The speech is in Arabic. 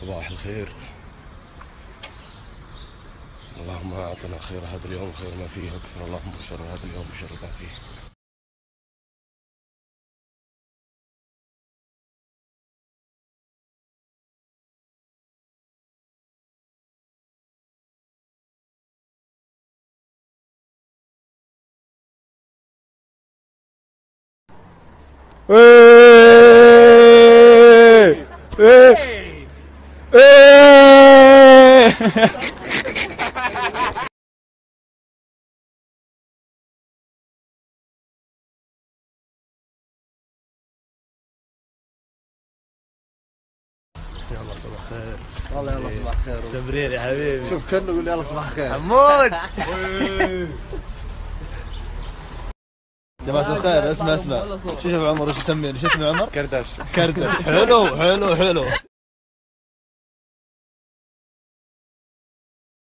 صباح الخير. اللهم أعطنا خير هذا اليوم خير ما فيه، واكفر اللهم شر هذا اليوم بشر ما فيه. يلا صباح خير. والله يلا صباح خير. تمرين يا حبيبي. شوف كانه يقول يلا صباح خير. حمود. جماعة الخير اسمع شوف عمر ايش يسميني؟ شو اسمي عمر؟ كرداش. كردش. حلو حلو حلو.